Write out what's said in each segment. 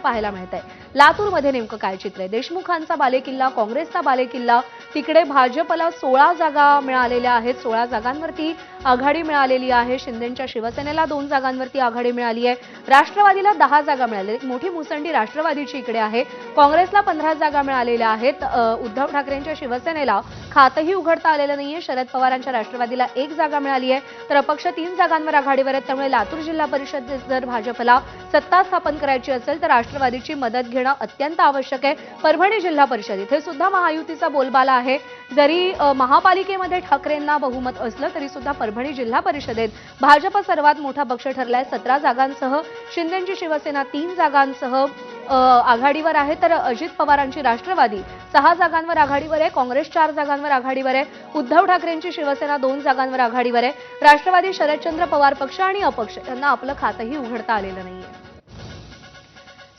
पाहायला मिळत आहे। लातूरमध्ये नेमकं काय चित्र आहे? देशमुखांचा बालेकिल्ला, काँग्रेसचा बालेकिल्ला, तिकडे भाजपला 16 जागा मिळालेल्या आहेत। 16 जागांवरती आघाडी मिळालेली आहे। शिंदेंच्या शिवसेनेला 2 जागांवरती आघाडी मिळाली आहे। राष्ट्रवादीला 10 जागा मिळाल्या। एक मोठी मुसंडी राष्ट्रवादीची इकडे आहे। काँग्रेसला 15 जागा मिळालेल्या आहेत। उद्धव ठाकरेंच्या शिवसेनेला खातही उघडता आलेलं नाहीये। शरद पवारांच्या राष्ट्रवादीला 1 जागा मिळाली आहे, तर अपक्ष 3 जागांवर आघाडीवर आहेत। त्यामुळे लातूर जिल्हा परिषद जर भाजपला सत्ता स्थापन करायची असेल तर राष्ट्रवादीची मदत घेणं अत्यंत आवश्यक आहे। परभणी जिल्हा परिषद इथे सुद्धा महायुतीचा बोलबाला आहे। जरी महापालिकेमध्ये ठाकरेंना बहुमत असलं तरी सुद्धा परभणी जिल्हा परिषदेत भाजप सर्वात मोठा पक्ष ठरलाय। 17 जागांसह शिंदेंची शिवसेना 3 जागांसह आघाडीवर आहे, तर अजित पवारांची राष्ट्रवादी 6 जागांवर आघाडीवर आहे। काँग्रेस 4 जागांवर आघाडीवर आहे। उद्धव ठाकरेंची शिवसेना 2 जागांवर आघाडीवर आहे। राष्ट्रवादी शरदचंद्र पवार पक्ष आणि अपक्ष यांना आपलं खातंही उघडता आलेलं नाहीये।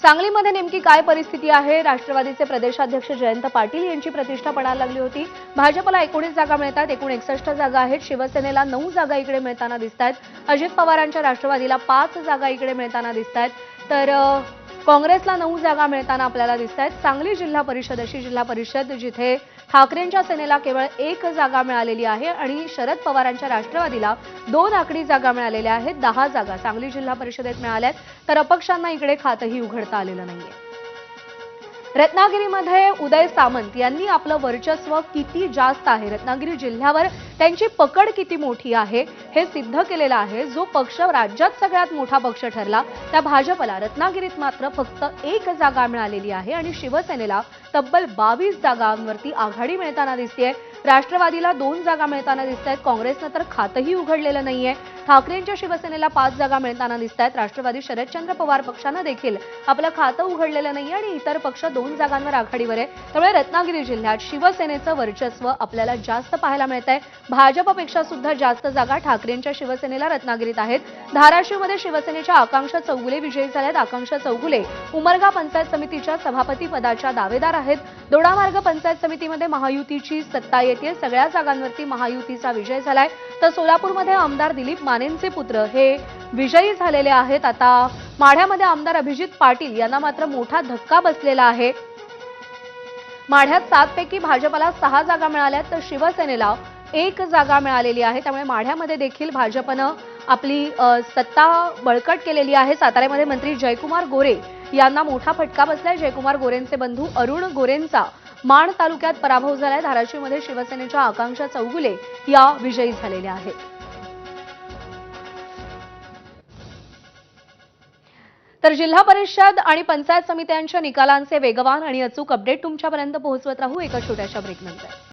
सांगलीमध्ये नेमकी काय परिस्थिती आहे? राष्ट्रवादीचे प्रदेशाध्यक्ष जयंत पाटील यांची प्रतिष्ठा पणाला लागली होती। भाजपला 19 जागा मिळतात, एकूण 61 जागा आहेत। शिवसेनेला 9 जागा इकडे मिळताना दिसतायत। अजित पवारांच्या राष्ट्रवादीला 5 जागा इकडे मिळताना दिसतायत, तर काँग्रेसला 9 जागा मिळताना आपल्याला दिसतायत। सांगली जिल्हा परिषद अशी जिल्हा परिषद जिथे ठाकरेंच्या सेनेला केवळ 1 जागा मिळालेली आहे आणि शरद पवारांच्या राष्ट्रवादीला 2 आकडी जागा मिळालेल्या आहेत। 10 जागा सांगली जिल्हा परिषदेत मिळाल्यात, तर अपक्षांना इकडे खातही उघडता आलेलं नाहीये। रत्नागिरीमध्ये उदय सामंत यांनी आपलं वर्चस्व किती जास्त आहे, रत्नागिरी जिल्ह्यावर त्यांची पकड किती मोठी आहे हे सिद्ध केलेलं आहे। जो पक्ष राज्यात सगळ्यात मोठा पक्ष ठरला त्या भाजपला रत्नागिरीत मात्र फक्त 1 जागा मिळालेली आहे आणि शिवसेनेला तब्बल 22 जागांवरती आघाडी मिळताना दिसतेय। राष्ट्रवादीला 2 जागा मिळताना दिसतायत। काँग्रेसनं तर खातही उघडलेलं नाहीये। ठाकरेंच्या शिवसेनेला 5 जागा मिळताना दिसतायत। राष्ट्रवादी शरदचंद्र पवार पक्षानं देखील आपलं खातं उघडलेलं नाहीये आणि इतर पक्ष 2 जागांवर आघाडीवर आहे। त्यामुळे रत्नागिरी जिल्ह्यात शिवसेनेचं वर्चस्व आपल्याला जास्त पाहायला मिळतंय। भाजपपेक्षा सुद्धा जास्त जागा ठाकरेंच्या शिवसेनेला रत्नागिरीत आहेत। धाराशिवमध्ये शिवसेनेच्या आकांक्षा चौगुले विजयी झाल्यात। आकांक्षा चौगुले उमरगा पंचायत समितीच्या सभापती पदाच्या दावेदार आहेत। दोडामार्ग पंचायत समितीमध्ये महायुतीची सत्ता येते। सगळ्या जागांवरती महायुतीचा विजय झालाय, तर सोलापूरमध्ये आमदार दिलीप मानेंचे पुत्र हे विजयी झालेले आहेत। आता माढ्यामध्ये आमदार अभिजित पाटील यांना मात्र मोठा धक्का बसलेला आहे। माढ्यात 7 पैकी भाजपला 6 जागा मिळाल्यात, तर शिवसेनेला 1 जागा मिळालेली आहे। त्यामुळे माढ्यामध्ये देखील भाजपनं आपली सत्ता बळकट केलेली आहे। साताऱ्यामध्ये मंत्री जयकुमार गोरे यांना मोठा फटका बसलाय। जयकुमार गोरेंचे बंधू अरुण गोरेंचा माण तालुक्यात पराभव झालाय। धाराशिवमध्ये शिवसेनेच्या आकांक्षा चौगुले या विजयी झालेल्या आहेत। तर जिल्हा परिषद आणि पंचायत समित्यांच्या निकालांचे वेगवान आणि अचूक अपडेट तुमच्यापर्यंत पोहोचवत राहू एका छोट्याशा ब्रेकनंतर।